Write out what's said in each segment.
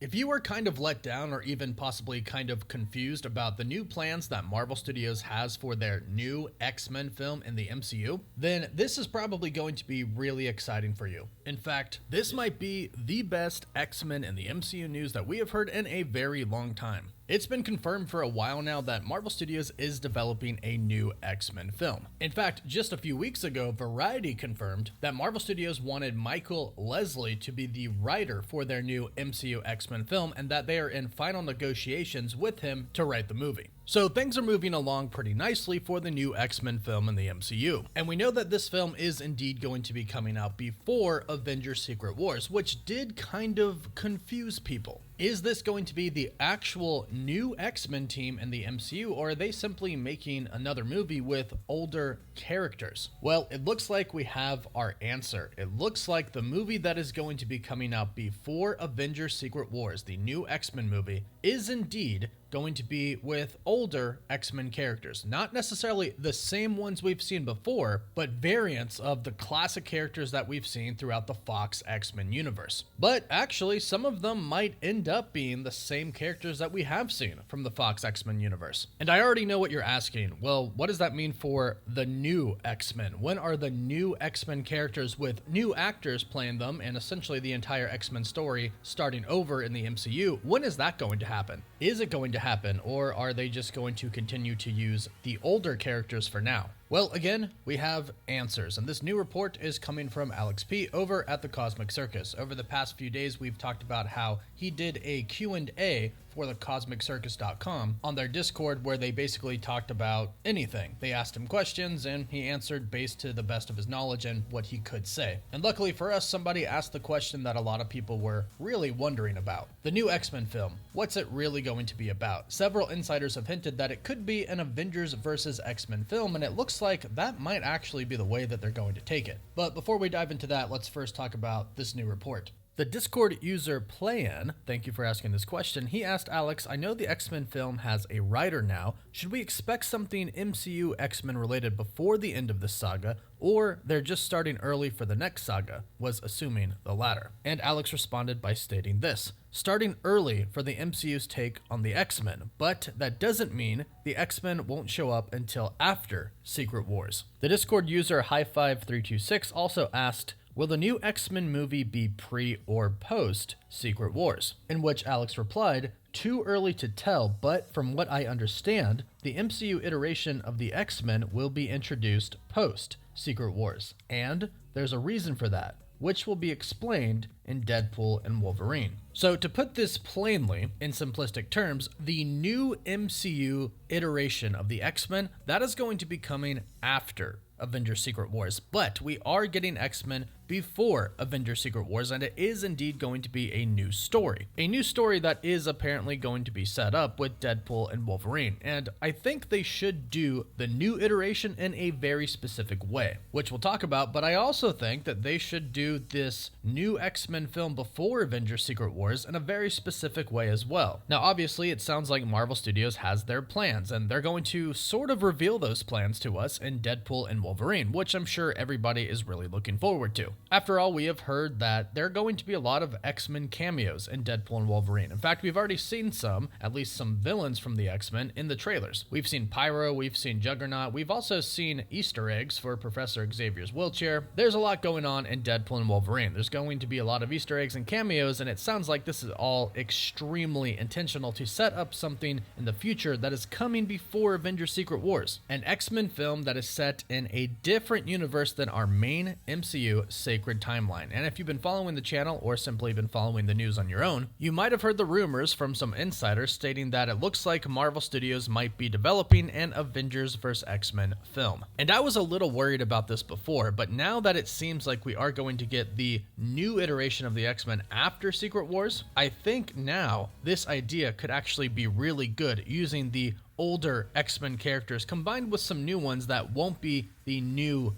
If you are kind of let down or even possibly kind of confused about the new plans that Marvel Studios has for their new X-Men film in the MCU, then this is probably going to be really exciting for you. In fact, this might be the best X-Men in the MCU news that we have heard in a very long time. It's been confirmed for a while now that Marvel Studios is developing a new X-Men film. In fact, just a few weeks ago, Variety confirmed that Marvel Studios wanted Michael Leslie to be the writer for their new MCU X-Men film and that they are in final negotiations with him to write the movie. So things are moving along pretty nicely for the new X-Men film in the MCU. And we know that this film is indeed going to be coming out before Avengers Secret Wars, which did kind of confuse people. Is this going to be the actual new X-Men team in the MCU, or are they simply making another movie with older characters? Well, it looks like we have our answer. It looks like the movie that is going to be coming out before Avengers Secret Wars, the new X-Men movie, is indeed going to be with older X-Men characters. Not necessarily the same ones we've seen before, but variants of the classic characters that we've seen throughout the Fox X-Men universe. But actually, some of them might end up being the same characters that we have seen from the Fox X-Men universe. And I already know what you're asking. Well, what does that mean for the new X-Men? When are the new X-Men characters with new actors playing them and essentially the entire X-Men story starting over in the MCU? When is that going to happen? Is it going to happen, or are they just going to continue to use the older characters for now? Well, again, we have answers, and this new report is coming from Alex P. over at the Cosmic Circus. Over the past few days, we've talked about how he did a Q&A for the CosmicCircus.com on their Discord, where they basically talked about anything. They asked him questions, and he answered based to the best of his knowledge and what he could say. And luckily for us, somebody asked the question that a lot of people were really wondering about. The new X-Men film, what's it really going to be about? Several insiders have hinted that it could be an Avengers versus X-Men film, and it looks like that might actually be the way that they're going to take it. But before we dive into that, let's first talk about this new report. The Discord user Playan, thank you for asking this question, he asked Alex, I know the X-Men film has a writer now. Should we expect something MCU X-Men related before the end of this saga, or they're just starting early for the next saga? Was assuming the latter. And Alex responded by stating this: starting early for the MCU's take on the X-Men, but that doesn't mean the X-Men won't show up until after Secret Wars. The Discord user High5326 also asked, will the new X-Men movie be pre or post Secret Wars? In which Alex replied, too early to tell, but from what I understand, the MCU iteration of the X-Men will be introduced post Secret Wars. And there's a reason for that, which will be explained in Deadpool and Wolverine. So to put this plainly, in simplistic terms, the new MCU iteration of the X-Men, that is going to be coming after Avengers Secret Wars, but we are getting X-Men before Avengers Secret Wars, and it is indeed going to be a new story. A new story that is apparently going to be set up with Deadpool and Wolverine, and I think they should do the new iteration in a very specific way, which we'll talk about, but I also think that they should do this new X-Men film before Avengers Secret Wars in a very specific way as well. Now, obviously, it sounds like Marvel Studios has their plans, and they're going to sort of reveal those plans to us in Deadpool and Wolverine, which I'm sure everybody is really looking forward to. After all, we have heard that there are going to be a lot of X-Men cameos in Deadpool and Wolverine. In fact, we've already seen some, at least some villains from the X-Men in the trailers. We've seen Pyro, we've seen Juggernaut, we've also seen Easter eggs for Professor Xavier's wheelchair. There's a lot going on in Deadpool and Wolverine. There's going to be a lot of Easter eggs and cameos, and it sounds like this is all extremely intentional to set up something in the future that is coming before Avengers Secret Wars. An X-Men film that is set in a different universe than our main MCU sacred timeline. And if you've been following the channel or simply been following the news on your own, you might have heard the rumors from some insiders stating that it looks like Marvel Studios might be developing an Avengers vs. X-Men film. And I was a little worried about this before, but now that it seems like we are going to get the new iteration of the X-Men after Secret Wars, I think now this idea could actually be really good, using the older X-Men characters combined with some new ones that won't be the new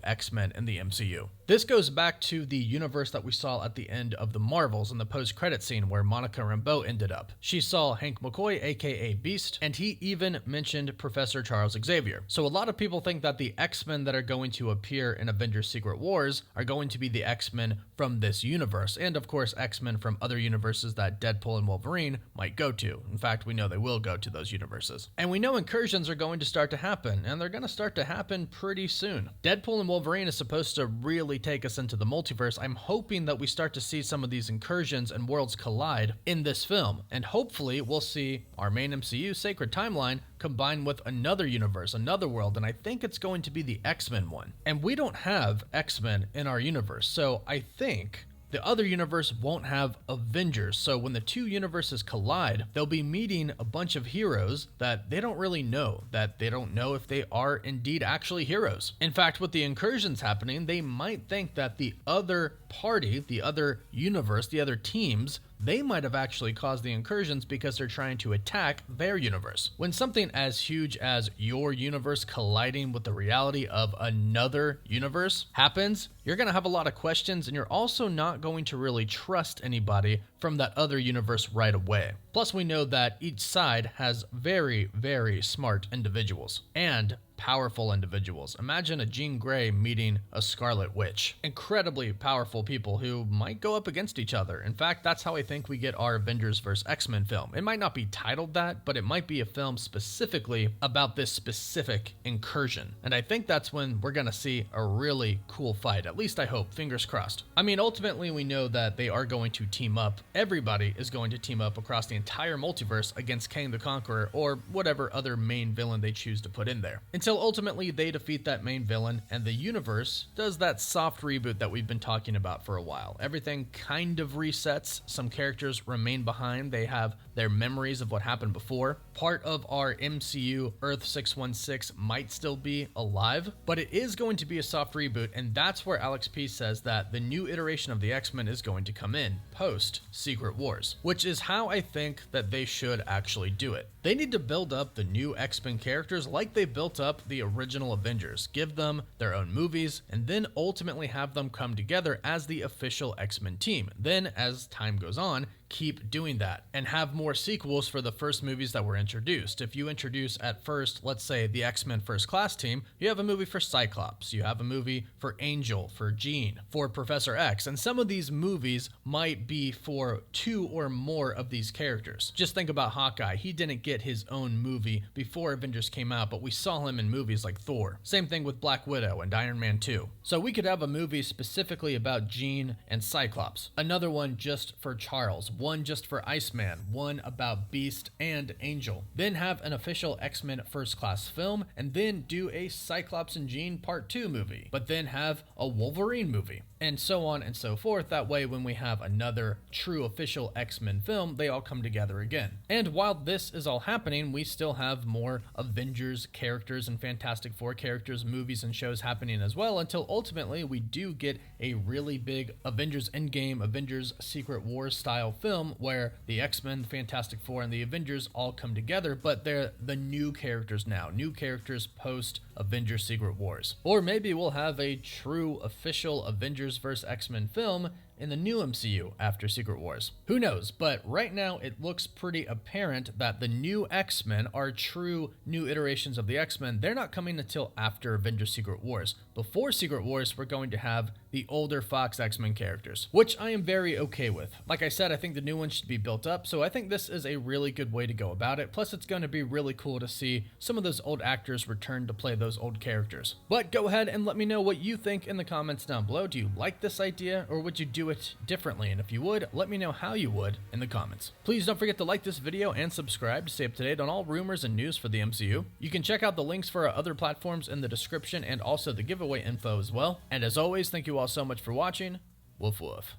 X-Men in the MCU. This goes back to the universe that we saw at the end of the Marvels in the post-credit scene where Monica Rambeau ended up. She saw Hank McCoy, aka Beast, and he even mentioned Professor Charles Xavier. So a lot of people think that the X-Men that are going to appear in Avengers Secret Wars are going to be the X-Men from this universe, and of course X-Men from other universes that Deadpool and Wolverine might go to. In fact, we know they will go to those universes. And we know incursions are going to start to happen, and they're going to start to happen pretty soon. Deadpool and Wolverine is supposed to really take us into the multiverse. I'm hoping that we start to see some of these incursions and worlds collide in this film, and hopefully we'll see our main MCU Sacred Timeline combined with another universe, another world, and I think it's going to be the X-Men one. And we don't have X-Men in our universe, so I think the other universe won't have Avengers, so when the two universes collide, they'll be meeting a bunch of heroes that they don't really know, that they don't know if they are indeed actually heroes. In fact, with the incursions happening, they might think that the other party, the other universe, the other teams, they might have actually caused the incursions because they're trying to attack their universe. When something as huge as your universe colliding with the reality of another universe happens, you're going to have a lot of questions, and you're also not going to really trust anybody from that other universe right away. Plus, we know that each side has very, very smart individuals and powerful individuals. Imagine a Jean Grey meeting a Scarlet Witch. Incredibly powerful people who might go up against each other. In fact, that's how I think we get our Avengers vs. X-Men film. It might not be titled that, but it might be a film specifically about this specific incursion. And I think that's when we're gonna see a really cool fight. At least I hope, fingers crossed. I mean, ultimately we know that they are going to team up. Everybody is going to team up across the entire multiverse against Kang the Conqueror or whatever other main villain they choose to put in there. Until ultimately they defeat that main villain and the universe does that soft reboot that we've been talking about for a while. Everything kind of resets. Some characters remain behind. They have their memories of what happened before. Part of our MCU Earth 616 might still be alive, but it is going to be a soft reboot, and that's where Alex P says that the new iteration of the X-Men is going to come in post Secret Wars, which is how I think that they should actually do it. They need to build up the new X-Men characters like they built up the original Avengers, give them their own movies, and then ultimately have them come together as the official X-Men team. Then, as time goes on, keep doing that and have more sequels for the first movies that were introduced. If you introduce at first, let's say, the X-Men First Class team, you have a movie for Cyclops, you have a movie for Angel, for Jean, for Professor X, and some of these movies might be for two or more of these characters. Just think about Hawkeye. He didn't get his own movie before Avengers came out, but we saw him in movies like Thor. Same thing with Black Widow and Iron Man 2. So we could have a movie specifically about Jean and Cyclops, another one just for Charles, one just for Iceman, one about Beast and Angel. Then have an official X-Men First Class film, and then do a Cyclops and Jean Part 2 movie, but then have a Wolverine movie, and so on and so forth. That way, when we have another true official X-Men film, they all come together again. And while this is all happening, we still have more Avengers characters and Fantastic Four characters, movies and shows happening as well, until ultimately we do get a really big Avengers Endgame, Avengers Secret Wars style film where the X-Men, Fantastic Four, and the Avengers all come together, but they're the new characters now, new characters post Avengers Secret Wars. Or maybe we'll have a true official Avengers vs. X-Men film in the new MCU after Secret Wars. Who knows, but right now it looks pretty apparent that the new X-Men are true new iterations of the X-Men. They're not coming until after Avengers Secret Wars. Before Secret Wars, we're going to have the older Fox X-Men characters, which I am very okay with. Like I said, I think the new ones should be built up, so I think this is a really good way to go about it. Plus, it's going to be really cool to see some of those old actors return to play those old characters. But go ahead and let me know what you think in the comments down below. Do you like this idea, or would you do it differently? And if you would, let me know how you would in the comments. Please don't forget to like this video and subscribe to stay up to date on all rumors and news for the MCU. You can check out the links for our other platforms in the description and also the giveaway info as well. And as always, thank you all so much for watching. Woof woof.